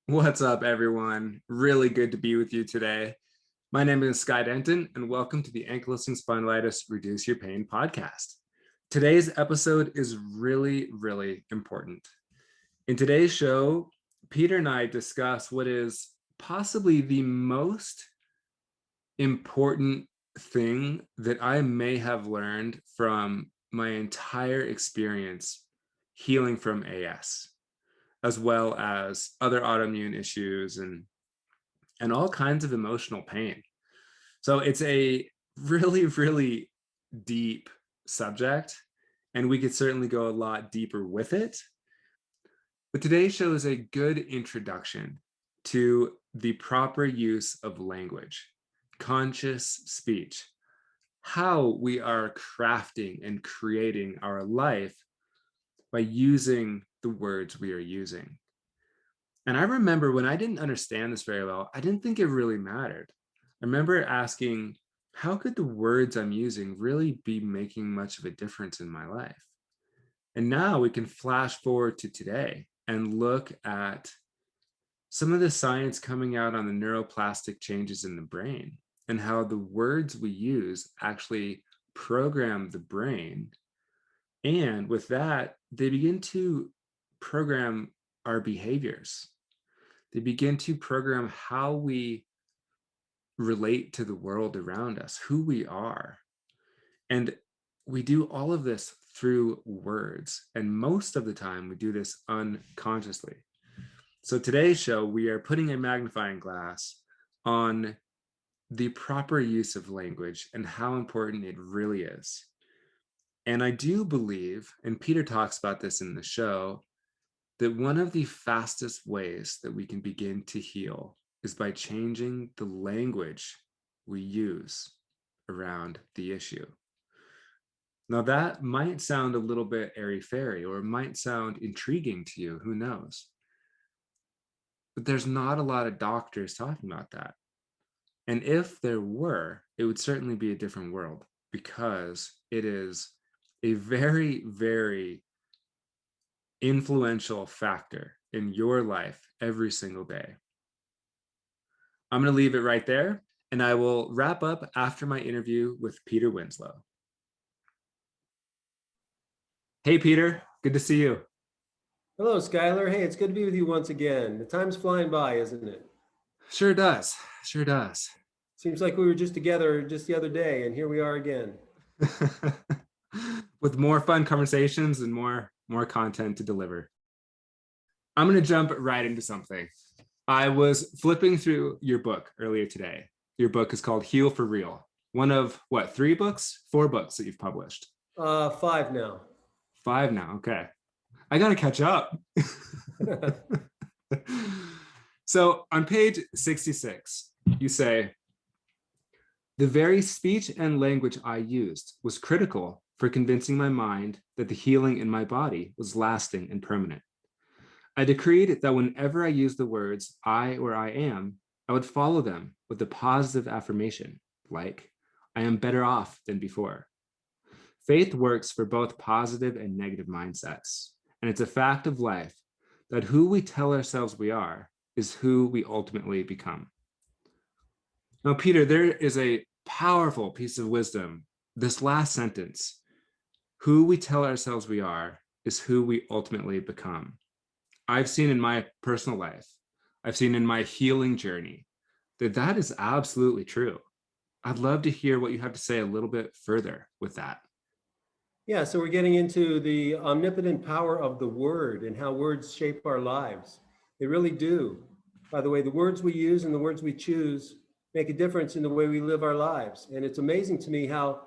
What's up, everyone? Really good to be with you today. My name is Denton, and welcome to the Ankylosing Spondylitis Reduce Your Pain podcast. Today's episode is really important. In today's show, Peter and I discuss what is possibly the most important thing that I may have learned from my entire experience healing from AS, as well as other autoimmune issues and all kinds of emotional pain. So it's a really deep subject, and we could certainly go a lot deeper with it. But today's show is a good introduction to the proper use of language, conscious speech, how we are crafting and creating our life by using the words we are using. And I remember when I didn't understand this very well, I didn't think it really mattered. I remember asking, how could the words I'm using really be making much of a difference in my life? And now we can flash forward to today and look at some of the science coming out on the neuroplastic changes in the brain and how the words we use actually program the brain. And with that, they begin to program our behaviors. They begin to program how we relate to the world around us, who we are. And we do all of this through words. And most of the time, we do this unconsciously. So today's show, we are putting a magnifying glass on the proper use of language and how important it really is. And I do believe, and Peter talks about this in the show, that one of the fastest ways that we can begin to heal is by changing the language we use around the issue. Now, that might sound a little bit airy-fairy, or it might sound intriguing to you, who knows? But there's not a lot of doctors talking about that. And if there were, it would certainly be a different world, because it is a very influential factor in your life every single day. I'm going to leave it right there, and I will wrap up after my interview with Peter Winslow. Hey, Peter, good to see you. Hello, Skylar. Hey, it's good to be with you once again. The time's flying by, isn't it? Sure does. Sure does. Seems like we were just together just the other day, and here we are again. With more fun conversations and more content to deliver. I'm going to jump right into something. I was flipping through your book earlier today. Your book is called Heal for Real. One of, what, 4 books that you've published? 5 now. 5 now, okay. I got to catch up. So on page 66, you say, the very speech and language I used was critical for convincing my mind that the healing in my body was lasting and permanent. I decreed that whenever I used the words I or I am, I would follow them with a positive affirmation, like, I am better off than before. Faith works for both positive and negative mindsets, and it's a fact of life that who we tell ourselves we are is who we ultimately become. Now, Peter, there is a powerful piece of wisdom. This last sentence, who we tell ourselves we are is who we ultimately become. I've seen in my personal life, I've seen in my healing journey, that is absolutely true. I'd love to hear what you have to say a little bit further with that. Yeah, so we're getting into the omnipotent power of the word and how words shape our lives. They really do. By the way, the words we use and the words we choose make a difference in the way we live our lives. And it's amazing to me how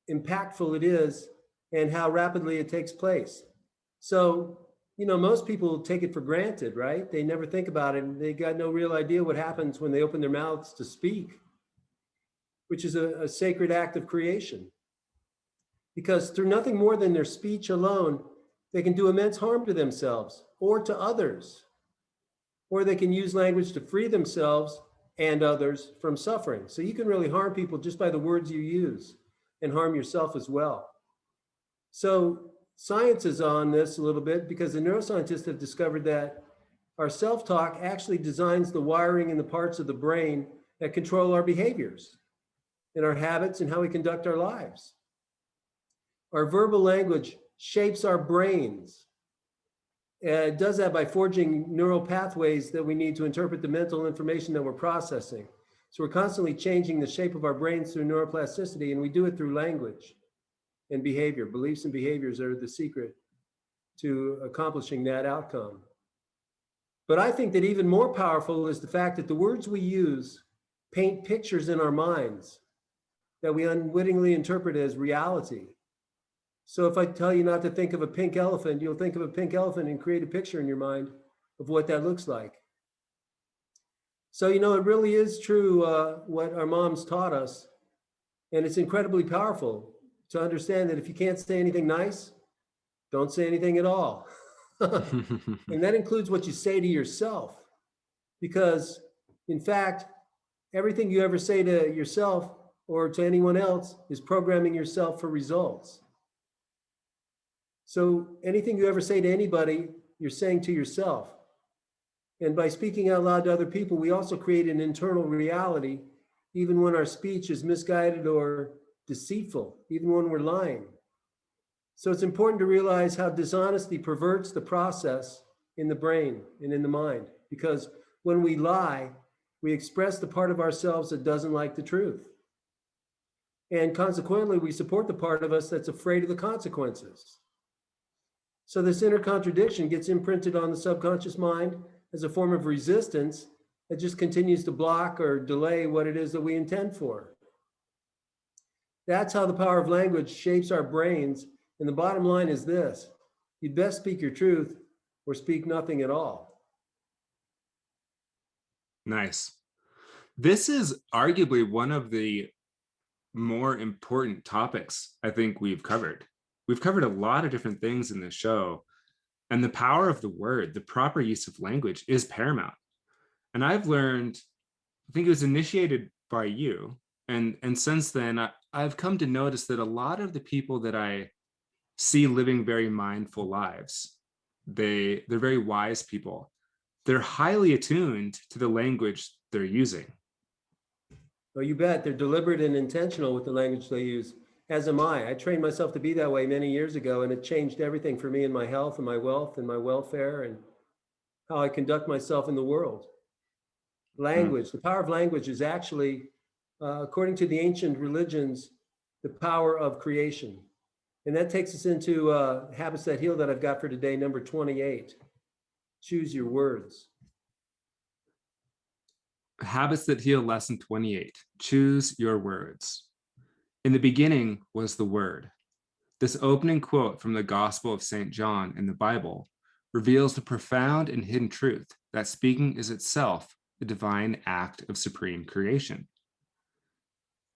impactful it is and how rapidly it takes place. So, most people take it for granted, right? They never think about it. And they got no real idea what happens when they open their mouths to speak, which is a sacred act of creation. Because through nothing more than their speech alone, they can do immense harm to themselves or to others. Or they can use language to free themselves and others from suffering. So you can really harm people just by the words you use and harm yourself as well. So science is on this a little bit because the neuroscientists have discovered that Our self-talk actually designs the wiring in the parts of the brain that control our behaviors and our habits and how we conduct our lives. Our verbal language shapes our brains. It does that by forging neural pathways that we need to interpret the mental information that we're processing. So we're constantly changing the shape of our brains through neuroplasticity, and we do it through language and behavior. Beliefs and behaviors are the secret to accomplishing that outcome. But I think that even more powerful is the fact that the words we use paint pictures in our minds that we unwittingly interpret as reality. So if I tell you not to think of a pink elephant, you'll think of a pink elephant and create a picture in your mind of what that looks like. So, it really is true what our moms taught us. And it's incredibly powerful to understand that if you can't say anything nice, don't say anything at all. And that includes what you say to yourself. Because, in fact, everything you ever say to yourself or to anyone else is programming yourself for results. So anything you ever say to anybody, you're saying to yourself. And by speaking out loud to other people, we also create an internal reality, even when our speech is misguided or deceitful, even when we're lying. So it's important to realize how dishonesty perverts the process in the brain and in the mind, because when we lie, we express the part of ourselves that doesn't like the truth. And consequently, we support the part of us that's afraid of the consequences. So this inner contradiction gets imprinted on the subconscious mind as a form of resistance that just continues to block or delay what it is that we intend for. That's how the power of language shapes our brains. And the bottom line is this: you'd best speak your truth or speak nothing at all. Nice. This is arguably one of the more important topics I think we've covered. We've covered a lot of different things in this show, and the power of the word, the proper use of language, is paramount. And I've learned, I think it was initiated by you, and since then I've come to notice that a lot of the people that I see living very mindful lives, they're very wise people. They're highly attuned to the language they're using. Oh, you bet. They're deliberate and intentional with the language they use, as am I. I trained myself to be that way many years ago, and it changed everything for me in my health and my wealth and my welfare and how I conduct myself in the world. Language, the power of language is actually, according to the ancient religions, the power of creation. And that takes us into Habits That Heal that I've got for today, number 28. Choose your words. Habits That Heal, lesson 28. Choose your words. In the beginning was the Word. This opening quote from the Gospel of St. John in the Bible reveals the profound and hidden truth that speaking is itself a divine act of supreme creation.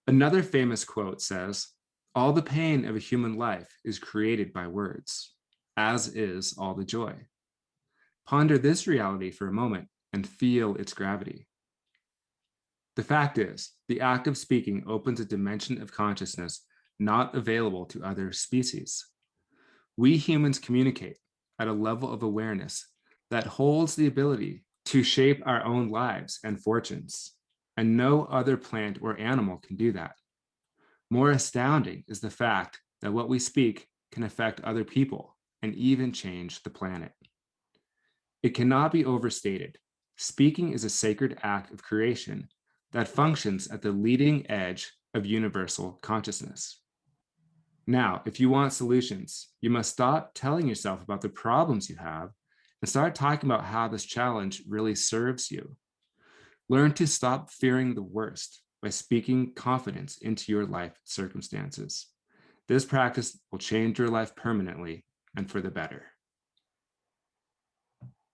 Another famous quote says, "All the pain of a human life is created by words, as is all the joy." Ponder this reality for a moment and feel its gravity. The fact is, the act of speaking opens a dimension of consciousness not available to other species. We humans communicate at a level of awareness that holds the ability to shape our own lives and fortunes, and no other plant or animal can do that. More astounding is the fact that what we speak can affect other people and even change the planet. It cannot be overstated. Speaking is a sacred act of creation that functions at the leading edge of universal consciousness. Now, if you want solutions, you must stop telling yourself about the problems you have and start talking about how this challenge really serves you. Learn to stop fearing the worst by speaking confidence into your life circumstances. This practice will change your life permanently and for the better.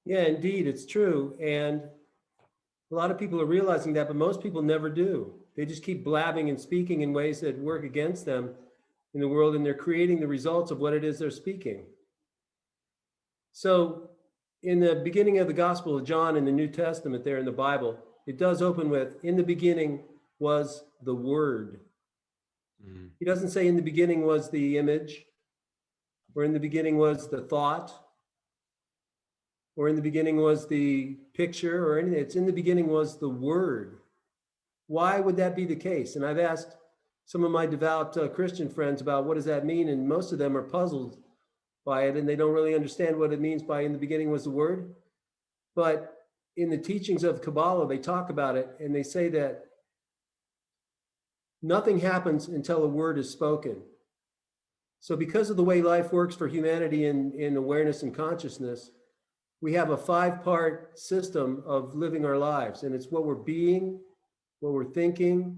Yeah, indeed, it's true. And a lot of people are realizing that, but most people never do. They just keep blabbing and speaking in ways that work against them in the world, and they're creating the results of what it is they're speaking. So in the beginning of the Gospel of John in the New Testament there in the Bible, it does open with, "In the beginning was the Word." He doesn't say in the beginning was the image, or in the beginning was the thought. or in the beginning was the picture, or anything. It's in the beginning was the word. Why would that be the case? And I've asked some of my devout Christian friends about what does that mean, and most of them are puzzled by it, and they don't really understand what it means by in the beginning was the word. But in the teachings of Kabbalah, they talk about it, and they say that nothing happens until a word is spoken. So because of the way life works for humanity in awareness and consciousness, we have a 5-part system of living our lives. And it's what we're being, what we're thinking,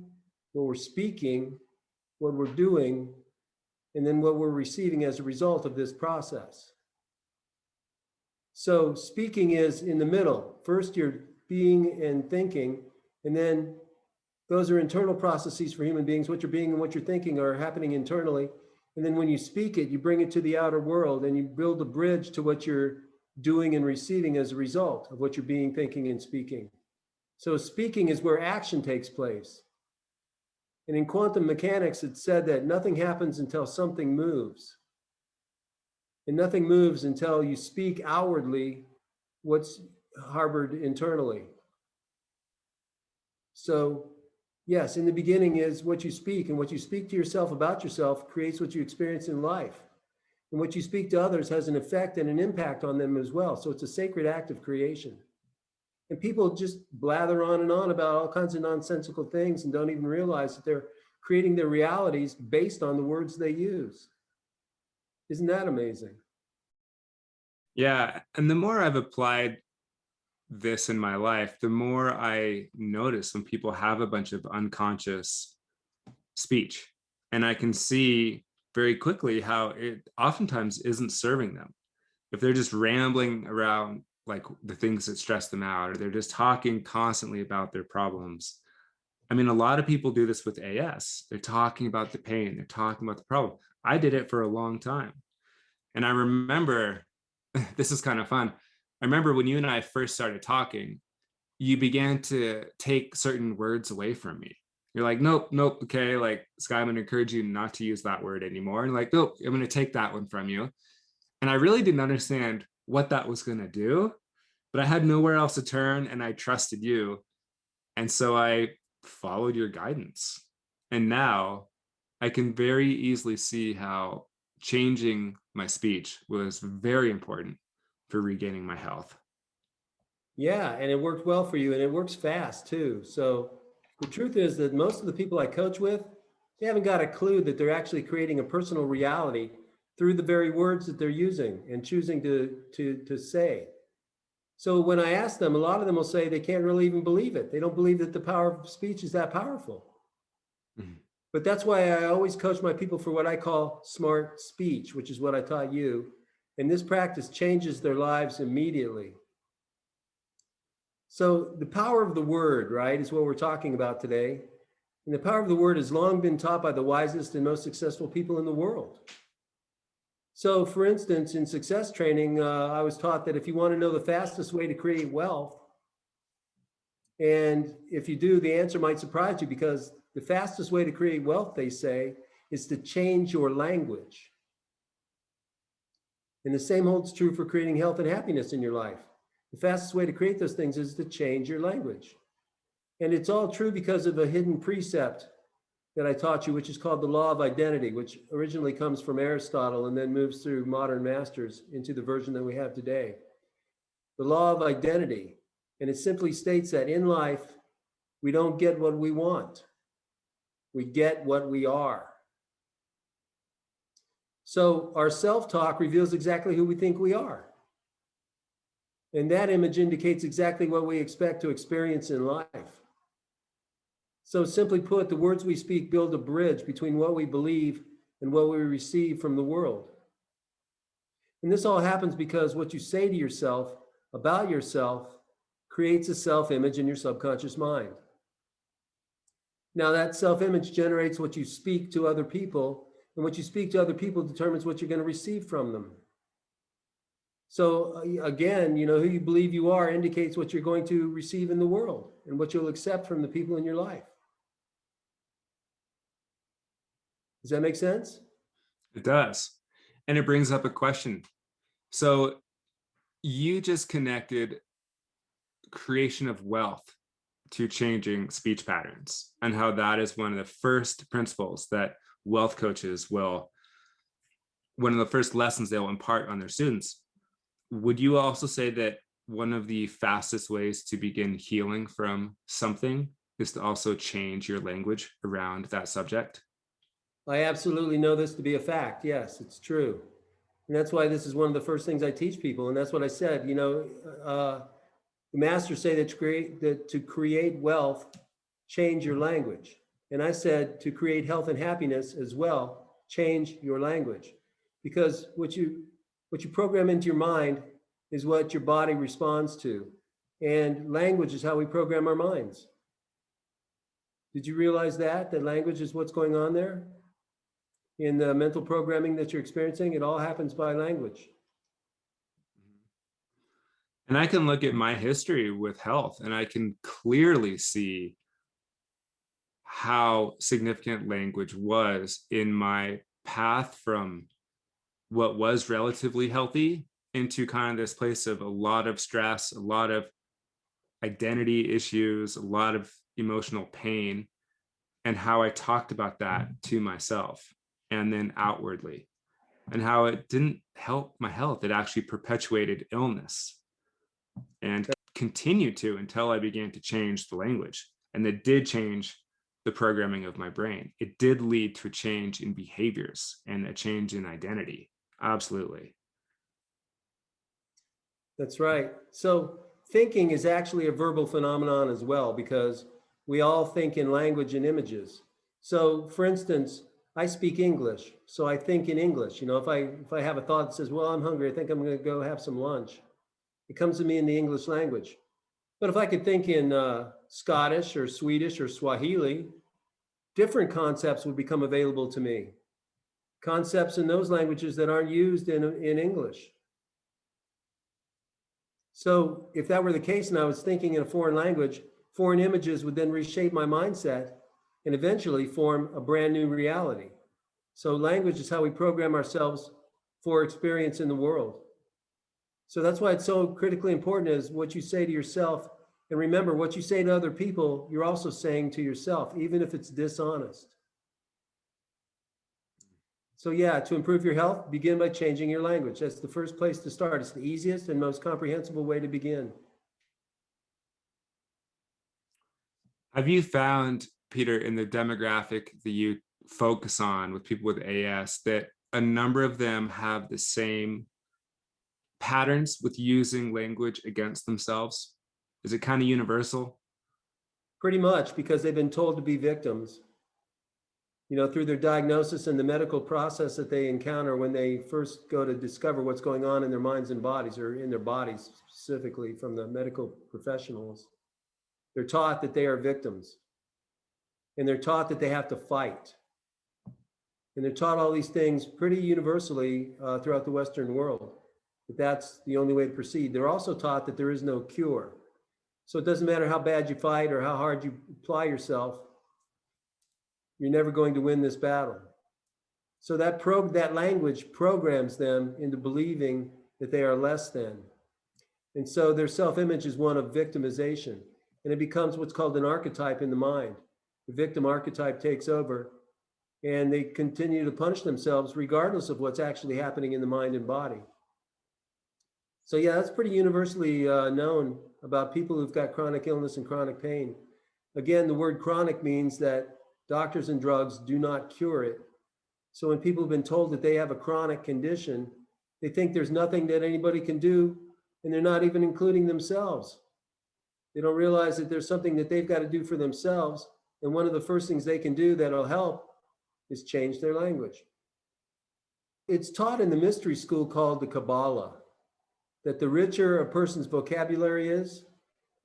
what we're speaking, what we're doing, and then what we're receiving as a result of this process. So speaking is in the middle. First, you're being and thinking, and then those are internal processes for human beings. What you're being and what you're thinking are happening internally. And then when you speak it, you bring it to the outer world and you build a bridge to what you're doing and receiving as a result of what you're being, thinking, and speaking. So speaking is where action takes place. And in quantum mechanics, it's said that nothing happens until something moves. And nothing moves until you speak outwardly what's harbored internally. So yes, in the beginning is what you speak, and what you speak to yourself about yourself creates what you experience in life. And what you speak to others has an effect and an impact on them as well. So it's a sacred act of creation. And people just blather on and on about all kinds of nonsensical things and don't even realize that they're creating their realities based on the words they use. Isn't that amazing? Yeah. And the more I've applied this in my life, the more I notice when people have a bunch of unconscious speech. And I can see very quickly how it oftentimes isn't serving them. If they're just rambling around like the things that stress them out, or they're just talking constantly about their problems. I mean, a lot of people do this with AS. They're talking about the pain, they're talking about the problem. I did it for a long time. And I remember, this is kind of fun. I remember when you and I first started talking, you began to take certain words away from me. You're like, nope, nope, okay, like, Sky, I'm going to encourage you not to use that word anymore. And like, nope, I'm going to take that one from you. And I really didn't understand what that was going to do, but I had nowhere else to turn and I trusted you. And so I followed your guidance. And now I can very easily see how changing my speech was very important for regaining my health. Yeah, and it worked well for you, and it works fast too. So the truth is that most of the people I coach with, they haven't got a clue that they're actually creating a personal reality through the very words that they're using and choosing to say. So when I ask them, a lot of them will say they can't really even believe it. They don't believe that the power of speech is that powerful. Mhm. But that's why I always coach my people for what I call smart speech, which is what I taught you. And this practice changes their lives immediately. So the power of the word, right, is what we're talking about today. And the power of the word has long been taught by the wisest and most successful people in the world. So for instance, in success training, I was taught that if you want to know the fastest way to create wealth, and if you do, the answer might surprise you, because the fastest way to create wealth, they say, is to change your language. And the same holds true for creating health and happiness in your life. The fastest way to create those things is to change your language. And it's all true because of a hidden precept that I taught you, which is called the law of identity, which originally comes from Aristotle and then moves through modern masters into the version that we have today. The law of identity. And it simply states that in life, we don't get what we want. We get what we are. So our self-talk reveals exactly who we think we are. And that image indicates exactly what we expect to experience in life. So simply put, the words we speak build a bridge between what we believe and what we receive from the world. And this all happens because what you say to yourself about yourself creates a self-image in your subconscious mind. Now that self-image generates what you speak to other people, and what you speak to other people determines what you're going to receive from them. So again, who you believe you are indicates what you're going to receive in the world and what you'll accept from the people in your life. Does that make sense? It does. And it brings up a question. So You just connected creation of wealth to changing speech patterns, and how that is one of the first principles that wealth coaches will, one of the first lessons they'll impart on their students. Would you also say that one of the fastest ways to begin healing from something is to also change your language around that subject? I absolutely know this to be a fact. Yes, it's true. And that's why this is one of the first things I teach people. And that's what I said, the masters say that to create wealth, change your language. And I said to create health and happiness as well, change your language. Because what you program into your mind is what your body responds to. And language is how we program our minds. Did you realize that? That language is what's going on there? In the mental programming that you're experiencing, it all happens by language. And I can look at my history with health and I can clearly see how significant language was in my path from what was relatively healthy into kind of this place of a lot of stress, a lot of identity issues, a lot of emotional pain, and how I talked about that to myself and then outwardly, and how it didn't help my health. It actually perpetuated illness and continued to until I began to change the language. And it did change the programming of my brain. It did lead to a change in behaviors and a change in identity. Absolutely. That's right. So thinking is actually a verbal phenomenon as well, because we all think in language and images. So for instance, I speak English, so I think in English. If I have a thought that says, well, I'm hungry, I think I'm going to go have some lunch. It comes to me in the English language. But if I could think in Scottish or Swedish or Swahili, different concepts would become available to me. Concepts in those languages that aren't used in English. So if that were the case and I was thinking in a foreign language, foreign images would then reshape my mindset and eventually form a brand new reality. So language is how we program ourselves for experience in the world. So that's why it's so critically important is what you say to yourself. And remember, what you say to other people, you're also saying to yourself, even if it's dishonest. So yeah, to improve your health, begin by changing your language. That's the first place to start. It's the easiest and most comprehensible way to begin. Have you found, Peter, in the demographic that you focus on with people with AS, that a number of them have the same patterns with using language against themselves? Is it kind of universal? Pretty much because they've been told to be victims. Through their diagnosis and the medical process that they encounter when they first go to discover what's going on in their minds and bodies, or in their bodies specifically from the medical professionals. They're taught that they are victims, and they're taught that they have to fight. And they're taught all these things pretty universally throughout the Western world, that that's the only way to proceed. They're also taught that there is no cure. So it doesn't matter how bad you fight or how hard you apply yourself, you're never going to win this battle. So that language programs them into believing that they are less than. And so their self-image is one of victimization. And it becomes what's called an archetype in the mind. The victim archetype takes over, and they continue to punish themselves regardless of what's actually happening in the mind and body. So yeah, that's pretty universally known about people who've got chronic illness and chronic pain. Again, the word chronic means that doctors and drugs do not cure it. So when people have been told that they have a chronic condition, they think there's nothing that anybody can do, and they're not even including themselves. They don't realize that there's something that they've got to do for themselves. And one of the first things they can do that'll help is change their language. It's taught in the mystery school called the Kabbalah, that the richer a person's vocabulary is,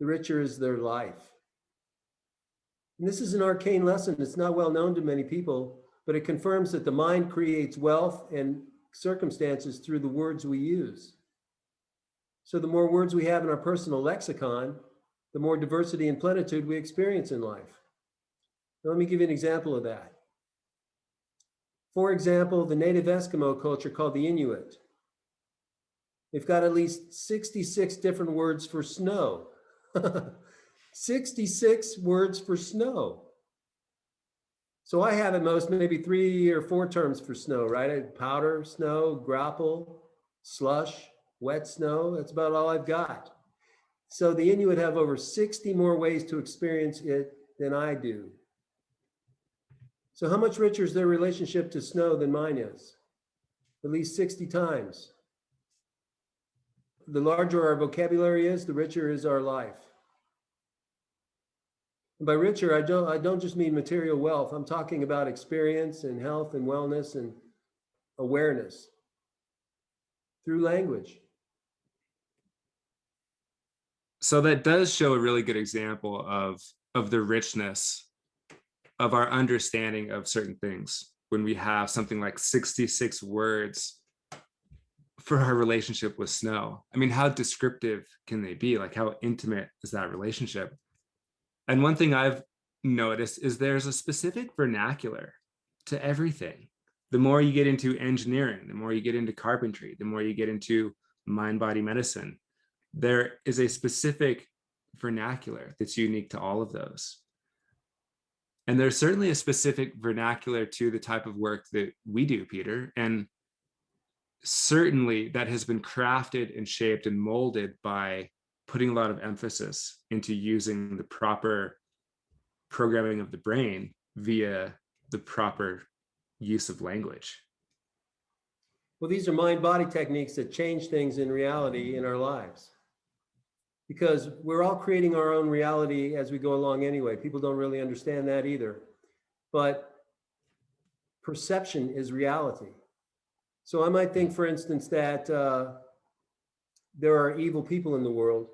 the richer is their life. And this is an arcane lesson. It's not well known to many people, but it confirms that the mind creates wealth and circumstances through the words we use. So the more words we have in our personal lexicon, the more diversity and plenitude we experience in life. Now, let me give you an example of that. For example, the native Eskimo culture called the Inuit. They've got at least 66 different words for snow. 66 words for snow. So I have at most maybe 3 or 4 terms for snow, right? Powder snow, grapple, slush, wet snow. That's about all I've got. So the Inuit have over 60 more ways to experience it than I do. So how much richer is their relationship to snow than mine is? At least 60 times. The larger our vocabulary is, the richer is our life. And by richer, I don't just mean material wealth. I'm talking about experience and health and wellness and awareness through language. So that does show a really good example of the richness of our understanding of certain things when we have something like 66 words for our relationship with snow. I mean, how descriptive can they be? Like, how intimate is that relationship? And one thing I've noticed is there's a specific vernacular to everything. The more you get into engineering, the more you get into carpentry, the more you get into mind body medicine, there is a specific vernacular that's unique to all of those. And there's certainly a specific vernacular to the type of work that we do, Peter. And certainly that has been crafted and shaped and molded by putting a lot of emphasis into using the proper programming of the brain via the proper use of language. Well, these are mind-body techniques that change things in reality in our lives. Because we're all creating our own reality as we go along anyway. People don't really understand that either. But perception is reality. So I might think, for instance, that there are evil people in the world.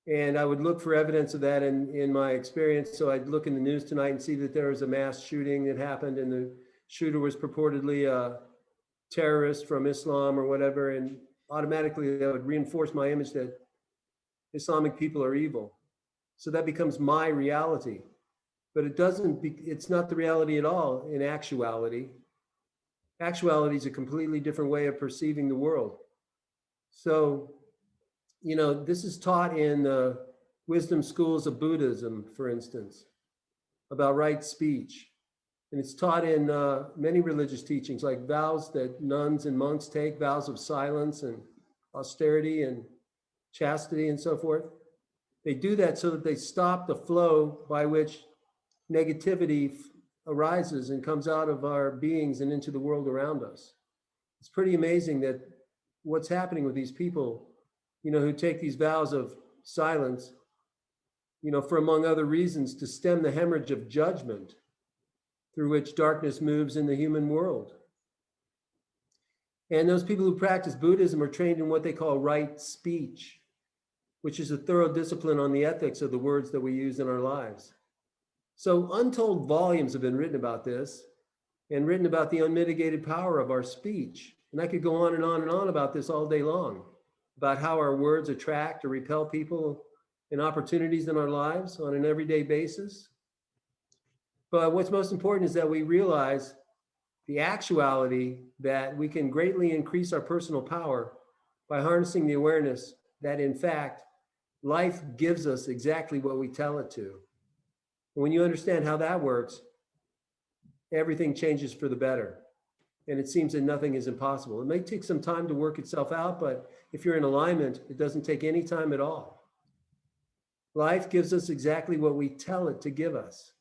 And I would look for evidence of that in my experience. So I'd look in the news tonight and see that there was a mass shooting that happened and the shooter was purportedly a terrorist from Islam or whatever. And automatically that would reinforce my image that Islamic people are evil. So that becomes my reality. But it's not the reality at all in actuality. Actuality is a completely different way of perceiving the world. So, this is taught in the wisdom schools of Buddhism, for instance, about right speech. And it's taught in many religious teachings, like vows that nuns and monks take, vows of silence and austerity and chastity and so forth. They do that so that they stop the flow by which negativity arises and comes out of our beings and into the world around us. It's pretty amazing that what's happening with these people, who take these vows of silence, for among other reasons, to stem the hemorrhage of judgment through which darkness moves in the human world. And those people who practice Buddhism are trained in what they call right speech, which is a thorough discipline on the ethics of the words that we use in our lives. So untold volumes have been written about this and written about the unmitigated power of our speech. And I could go on and on and on about this all day long, about how our words attract or repel people and opportunities in our lives on an everyday basis. But what's most important is that we realize the actuality that we can greatly increase our personal power by harnessing the awareness that, in fact, life gives us exactly what we tell it to. And when you understand how that works, everything changes for the better. And it seems that nothing is impossible. It may take some time to work itself out, but if you're in alignment, it doesn't take any time at all. Life gives us exactly what we tell it to give us.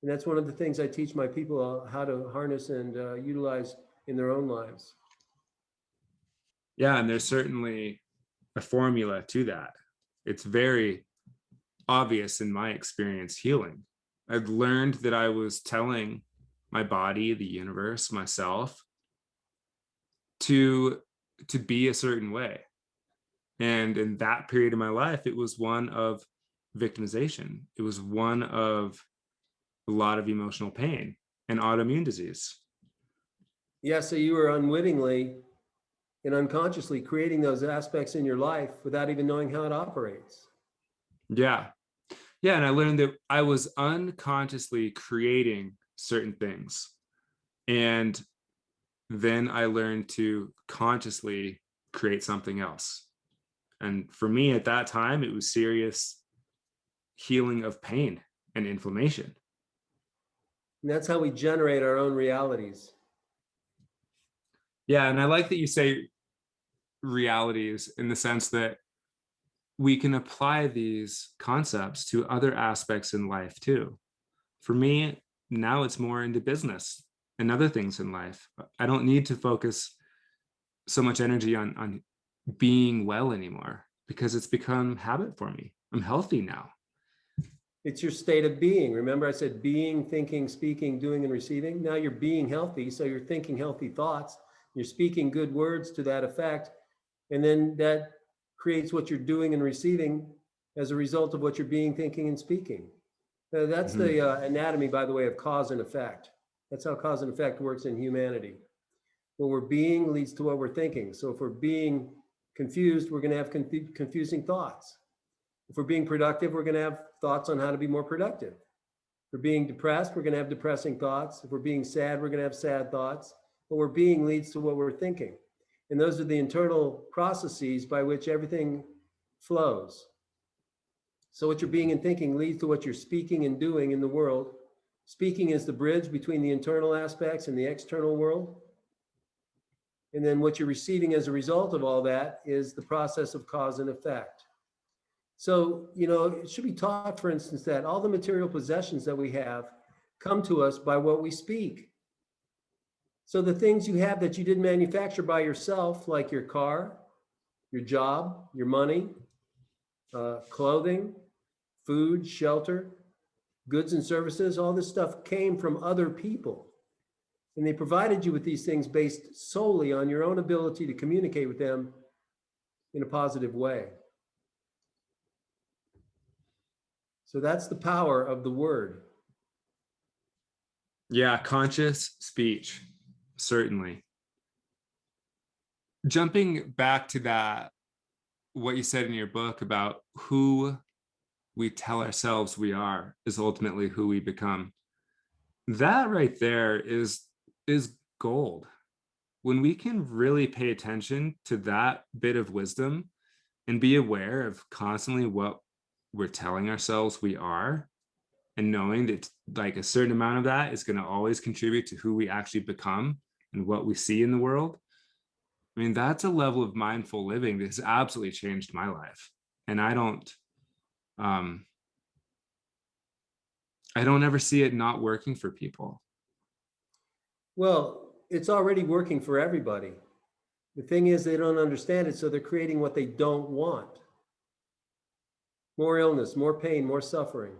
And that's one of the things I teach my people how to harness and utilize in their own lives. Yeah, and there's certainly a formula to that. It's very obvious in my experience healing. I've learned that I was telling my body, the universe, myself, to be a certain way. And in that period of my life, it was one of victimization. It was one of a lot of emotional pain and autoimmune disease. Yeah, so you were unwittingly and unconsciously creating those aspects in your life without even knowing how it operates. Yeah. Yeah. And I learned that I was unconsciously creating certain things. And then I learned to consciously create something else. And for me at that time, it was serious healing of pain and inflammation. And that's how we generate our own realities. Yeah. And I like that you say realities in the sense that we can apply these concepts to other aspects in life too. For me, now it's more into business and other things in life. I don't need to focus so much energy on being well anymore because it's become habit for me. I'm healthy now. It's your state of being. Remember, I said being, thinking, speaking, doing, and receiving. Now you're being healthy. So you're thinking healthy thoughts. You're speaking good words to that effect. And then that creates what you're doing and receiving as a result of what you're being, thinking, and speaking. That's Mhm. the anatomy, by the way, of cause and effect. That's how cause and effect works in humanity. What we're being leads to what we're thinking. So if we're being confused, we're going to have confusing thoughts. If we're being productive, we're going to have thoughts on how to be more productive. If we're being depressed, we're going to have depressing thoughts. If we're being sad, we're going to have sad thoughts. What we're being leads to what we're thinking. And those are the internal processes by which everything flows. So what you're being and thinking leads to what you're speaking and doing in the world. Speaking is the bridge between the internal aspects and the external world. And then what you're receiving as a result of all that is the process of cause and effect. So, it should be taught, for instance, that all the material possessions that we have come to us by what we speak. So the things you have that you didn't manufacture by yourself, like your car, your job, your money, clothing, food, shelter, goods and services, all this stuff came from other people. And they provided you with these things based solely on your own ability to communicate with them in a positive way. So that's the power of the word. Yeah, conscious speech, certainly. Jumping back to that, what you said in your book about who we tell ourselves we are is ultimately who we become. That right there is gold. When we can really pay attention to that bit of wisdom and be aware of constantly what we're telling ourselves we are, and knowing that like a certain amount of that is going to always contribute to who we actually become and what we see in the world. I mean, that's a level of mindful living that has absolutely changed my life. And um, I don't ever see it not working for people. Well, it's already working for everybody. The thing is, they don't understand it, so they're creating what they don't want. More illness, more pain, more suffering.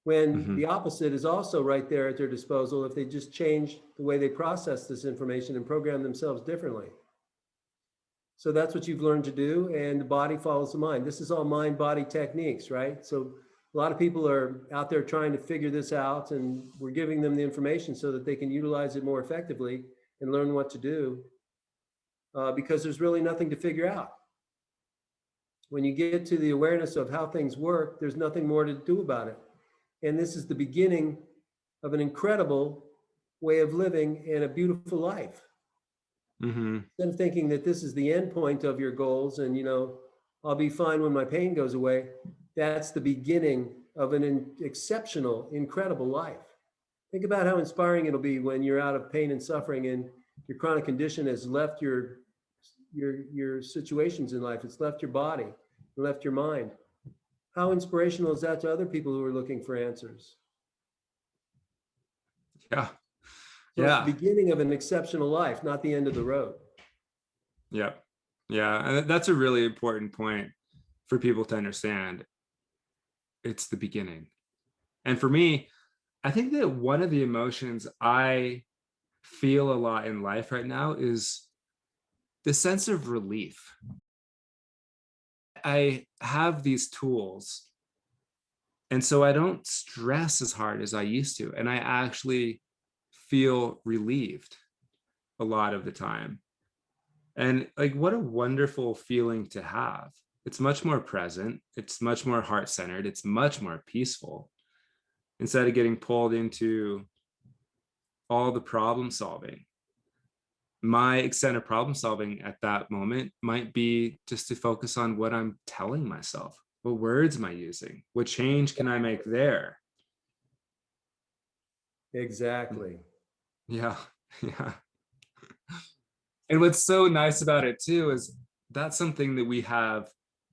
When Mm-hmm. the opposite is also right there at their disposal if they just change the way they process this information and program themselves differently. So that's what you've learned to do, and the body follows the mind. This is all mind-body techniques, right? So a lot of people are out there trying to figure this out, and we're giving them the information so that they can utilize it more effectively and learn what to do, because there's really nothing to figure out. When you get to the awareness of how things work, there's nothing more to do about it. And this is the beginning of an incredible way of living and a beautiful life. Mm-hmm. Instead of thinking that this is the end point of your goals and, I'll be fine when my pain goes away, that's the beginning of an exceptional, incredible life. Think about how inspiring it'll be when you're out of pain and suffering and your chronic condition has left your situations in life. It's left your body, left your mind. How inspirational is that to other people who are looking for answers? Yeah. So it's the Yeah. beginning of an exceptional life, not the end of the road. Yeah. Yeah. And that's a really important point for people to understand. It's the beginning. And for me, I think that one of the emotions I feel a lot in life right now is the sense of relief. I have these tools, and so I don't stress as hard as I used to. And I actually feel relieved a lot of the time. And like, what a wonderful feeling to have. It's much more present, it's much more heart centered, it's much more peaceful instead of getting pulled into all the problem solving. My extent of problem solving at that moment might be just to focus on what I'm telling myself. What words am I using? What change can I make there? Exactly. Yeah. Yeah. And what's so nice about it too is that's something that we have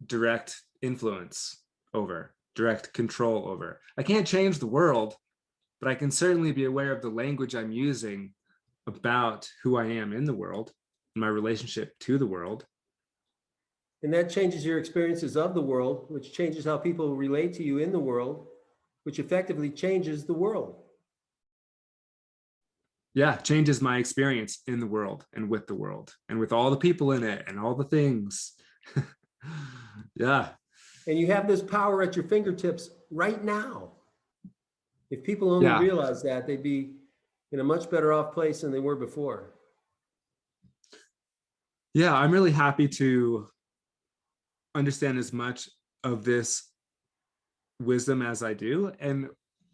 direct influence over, direct control over. I can't change the world, but I can certainly be aware of the language I'm using about who I am in the world, my relationship to the world. And that changes your experiences of the world, which changes how people relate to you in the world, which effectively changes the world. Yeah, changes my experience in the world and with all the people in it and all the things. Yeah. And you have this power at your fingertips right now. If people only Yeah. realize that, they'd be in a much better off place than they were before. Yeah, I'm really happy to understand as much of this wisdom as I do. And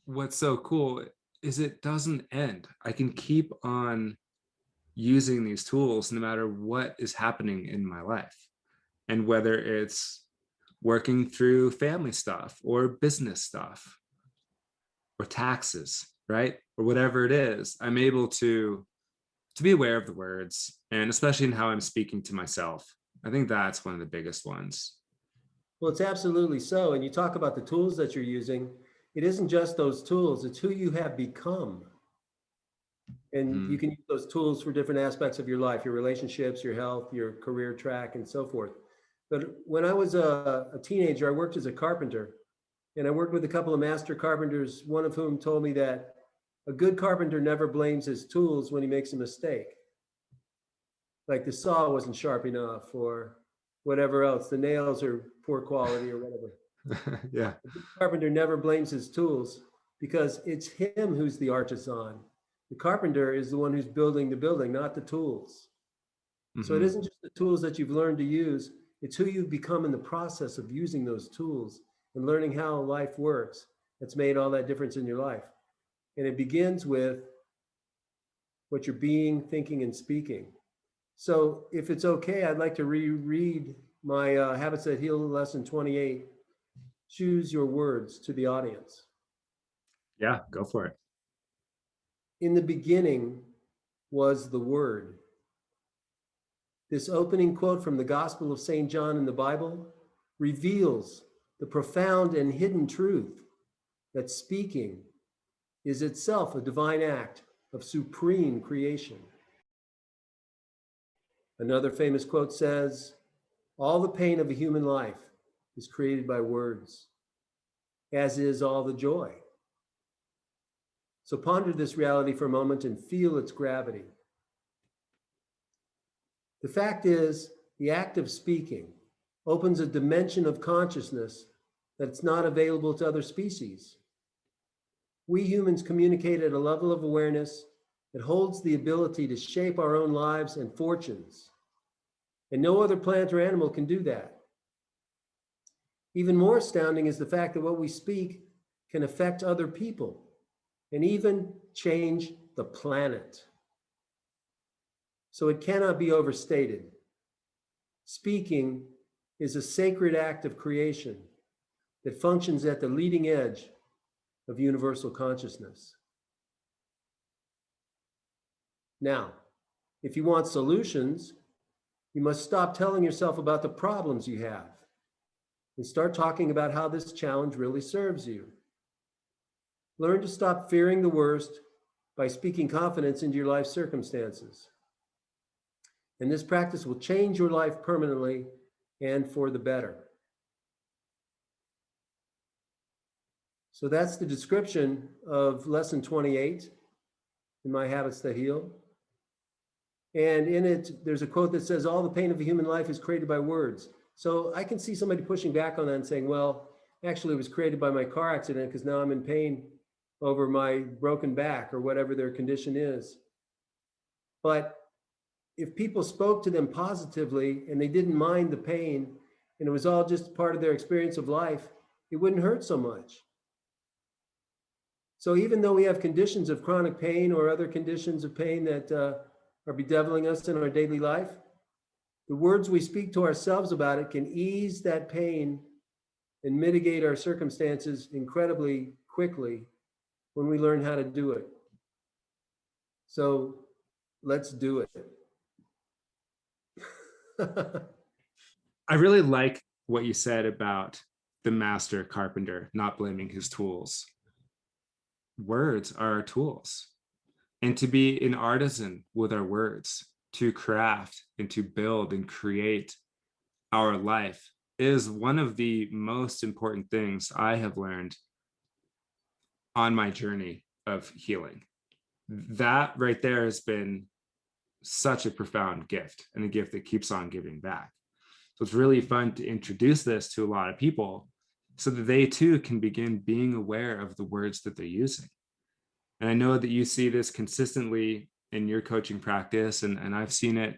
what's so cool is it doesn't end. I can keep on using these tools no matter what is happening in my life. And whether it's working through family stuff or business stuff or taxes, right? Or whatever it is, I'm able to be aware of the words, and especially in how I'm speaking to myself. I think that's one of the biggest ones. Well, it's absolutely so. And you talk about the tools that you're using. It isn't just those tools, it's who you have become. And you Mm, can use those tools for different aspects of your life, your relationships, your health, your career track, and so forth. But when I was a teenager, I worked as a carpenter, and I worked with a couple of master carpenters, one of whom told me that a good carpenter never blames his tools when he makes a mistake. Like the saw wasn't sharp enough or whatever else, the nails are poor quality or whatever. yeah. A good carpenter never blames his tools because it's him who's the artisan. The carpenter is the one who's building the building, not the tools. So it Hmm. isn't just the tools that you've learned to use, it's who you've become in the process of using those tools and learning how life works that's made all that difference in your life. And it begins with what you're being, thinking, and speaking. So if it's okay, I'd like to reread my Habits That Heal lesson 28. Choose your words to the audience. Yeah, go for it. In the beginning was the Word. This opening quote from the Gospel of St. John in the Bible reveals the profound and hidden truth that speaking is itself a divine act of supreme creation. Another famous quote says, all the pain of a human life is created by words, as is all the joy. So ponder this reality for a moment and feel its gravity. The fact is, the act of speaking opens a dimension of consciousness that's not available to other species. We humans communicate at a level of awareness that holds the ability to shape our own lives and fortunes. And no other plant or animal can do that. Even more astounding is the fact that what we speak can affect other people and even change the planet. So it cannot be overstated. Speaking is a sacred act of creation that functions at the leading edge of universal consciousness. Now, if you want solutions, you must stop telling yourself about the problems you have and start talking about how this challenge really serves you. Learn to stop fearing the worst by speaking confidence into your life circumstances. And this practice will change your life permanently and for the better. So that's the description of lesson 28 in My Habits That Heal. And in it, there's a quote that says, all the pain of a human life is created by words. So I can see somebody pushing back on that and saying, well, actually it was created by my car accident because now I'm in pain over my broken back or whatever their condition is. But if people spoke to them positively and they didn't mind the pain and it was all just part of their experience of life, it wouldn't hurt so much. So even though we have conditions of chronic pain or other conditions of pain that are bedeviling us in our daily life, the words we speak to ourselves about it can ease that pain and mitigate our circumstances incredibly quickly when we learn how to do it. So let's do it. I really like what you said about the master carpenter not blaming his tools. Words are our tools. And to be an artisan with our words, to craft and to build and create our life is one of the most important things I have learned on my journey of healing. That right there has been such a profound gift, and a gift that keeps on giving back. So it's really fun to introduce this to a lot of people so that they too can begin being aware of the words that they're using. And I know that you see this consistently in your coaching practice, and I've seen it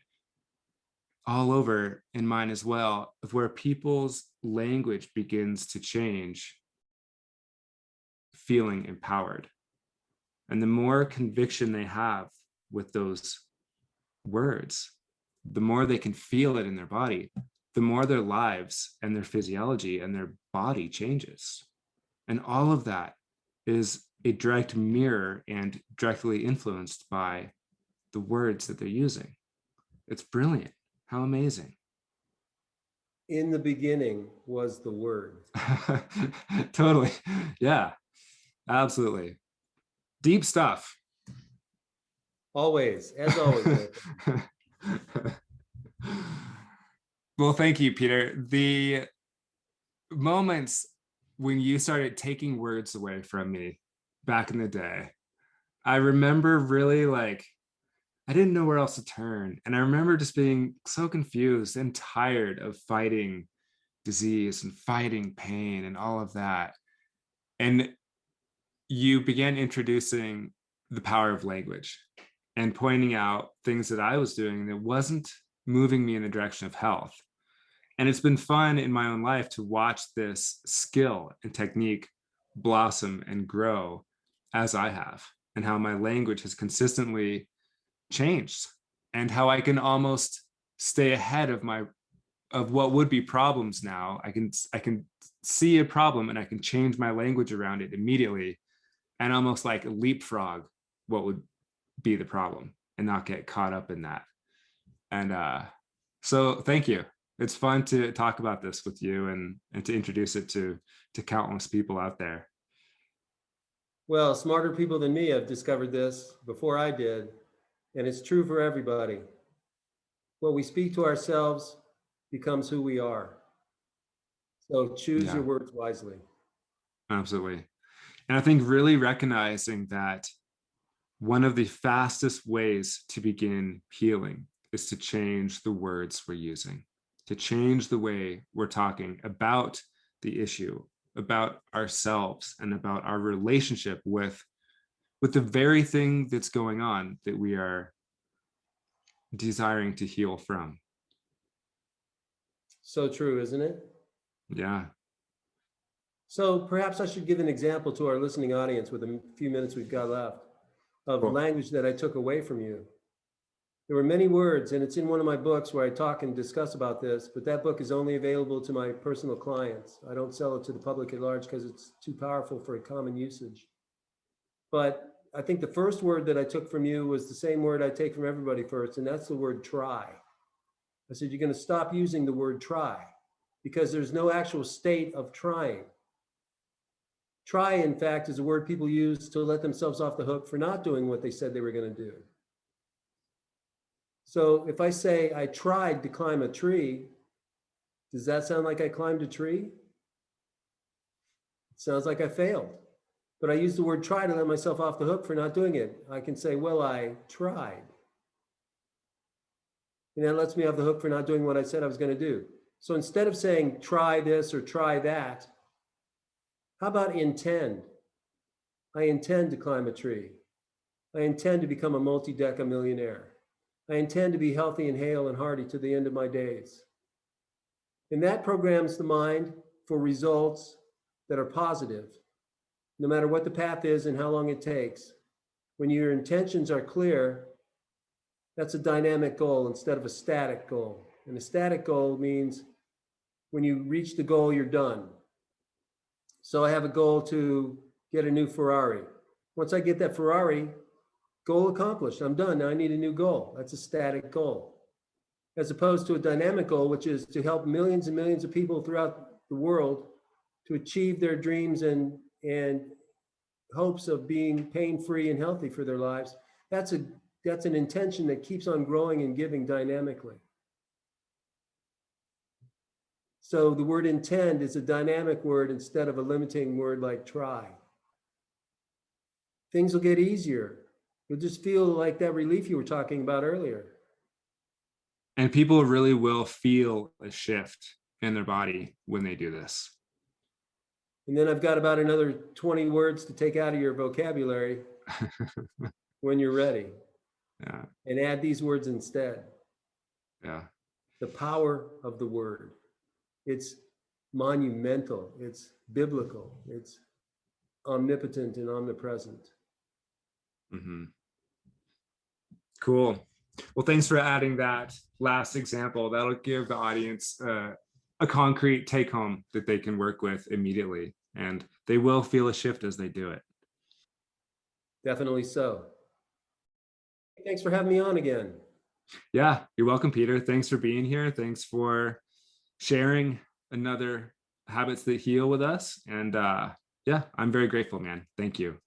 all over in mine as well, of where people's language begins to change, feeling empowered. And the more conviction they have with those words, the more they can feel it in their body, the more their lives and their physiology and their body changes. And all of that is a direct mirror and directly influenced by the words that they're using. It's brilliant. How amazing. In the beginning was the Word. Totally. Yeah, absolutely. Deep stuff. Always, as always. Well, thank you, Peter. The moments when you started taking words away from me back in the day, I remember really like, I didn't know where else to turn. And I remember just being so confused and tired of fighting disease and fighting pain and all of that. And you began introducing the power of language and pointing out things that I was doing that wasn't moving me in the direction of health. And it's been fun in my own life to watch this skill and technique blossom and grow as I have, and how my language has consistently changed, and how I can almost stay ahead of what would be problems now. I can see a problem and I can change my language around it immediately and almost like leapfrog what would be the problem and not get caught up in that. And so thank you. It's fun to talk about this with you and to introduce it to countless people out there. Well, smarter people than me have discovered this before I did, and it's true for everybody. What we speak to ourselves becomes who we are. So choose your Yeah, words wisely. absolutely. And I think really recognizing that one of the fastest ways to begin healing is to change the words we're using, to change the way we're talking about the issue, about ourselves, and about our relationship with the very thing that's going on that we are desiring to heal from. So true, isn't it? Yeah. So perhaps I should give an example to our listening audience with the few minutes we've got left of Cool. language that I took away from you. There were many words, and it's in one of my books where I talk and discuss about this, but that book is only available to my personal clients. I don't sell it to the public at large because it's too powerful for a common usage. But I think the first word that I took from you was the same word I take from everybody first, and that's the word try. I said, you're going to stop using the word try because there's no actual state of trying. Try, in fact, is a word people use to let themselves off the hook for not doing what they said they were going to do. So if I say I tried to climb a tree, does that sound like I climbed a tree? It sounds like I failed. But I use the word try to let myself off the hook for not doing it. I can say, well, I tried. And that lets me off the hook for not doing what I said I was going to do. So instead of saying try this or try that, how about intend? I intend to climb a tree. I intend to become a multi-deca millionaire. I intend to be healthy and hale and hearty to the end of my days. And that programs the mind for results that are positive, no matter what the path is and how long it takes. When your intentions are clear, That's a dynamic goal instead of a static goal. And a static goal means when you reach the goal, you're done. So I have a goal to get a new Ferrari. Once I get that Ferrari, goal accomplished. I'm done. Now I need a new goal. That's a static goal. As opposed to a dynamic goal, which is to help millions and millions of people throughout the world to achieve their dreams and hopes of being pain-free and healthy for their lives. That's an intention that keeps on growing and giving dynamically. So the word intend is a dynamic word instead of a limiting word like try. Things will get easier. You'll just feel like that relief you were talking about earlier. And people really will feel a shift in their body when they do this. And then I've got about another 20 words to take out of your vocabulary when you're ready. Yeah. And add these words instead. Yeah. The power of the word. It's monumental. It's biblical. It's omnipotent and omnipresent. Mm-hmm. Cool. Well, thanks for adding that last example. That'll give the audience a concrete take home that they can work with immediately. And they will feel a shift as they do it. Definitely so. Thanks for having me on again. Yeah, you're welcome, Peter. Thanks for being here. Thanks for sharing another Habits That Heal with us. And yeah, I'm very grateful, man. Thank you.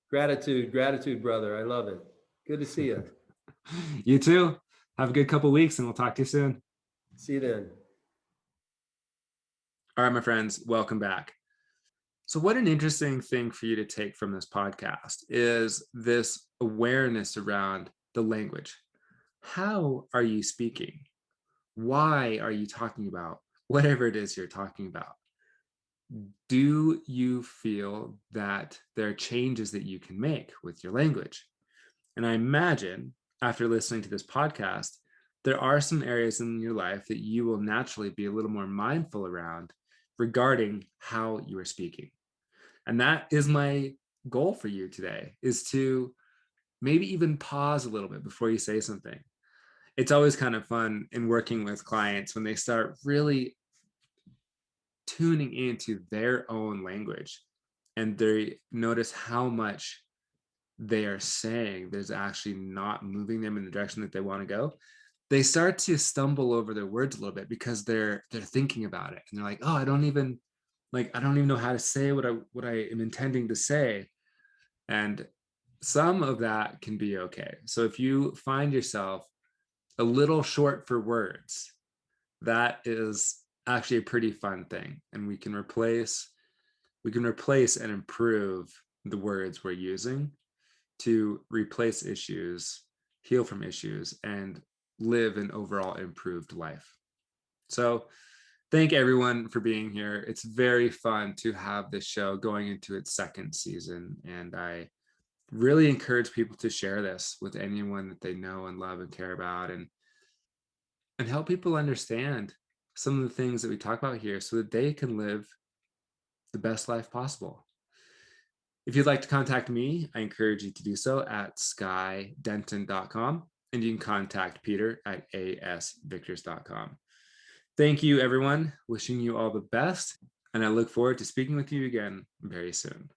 Gratitude, brother. I love it. Good to see you. You too. Have a good couple weeks and we'll talk to you soon. See you then. All right, my friends, welcome back. So, what an interesting thing for you to take from this podcast is this awareness around the language. How are you speaking? Why are you talking about whatever it is you're talking about? Do you feel that there are changes that you can make with your language? And I imagine after listening to this podcast, there are some areas in your life that you will naturally be a little more mindful around regarding how you are speaking. And that is my goal for you today, is to maybe even pause a little bit before you say something. It's always kind of fun in working with clients when they start really tuning into their own language and they notice how much they are saying there's actually not moving them in the direction that they want to go. They start to stumble over their words a little bit because they're thinking about it and they're like, oh, I don't even know how to say what I am intending to say. And some of that can be okay. So if you find yourself a little short for words, that is actually a pretty fun thing. And we can replace and improve the words we're using to replace issues, heal from issues, and live an overall improved life. So thank everyone for being here. It's very fun to have this show going into its second season. And I really encourage people to share this with anyone that they know and love and care about, and help people understand some of the things that we talk about here so that they can live the best life possible. If you'd like to contact me, I encourage you to do so at skydenton.com, and you can contact Peter at asvictors.com. Thank you, everyone. Wishing you all the best, and I look forward to speaking with you again very soon.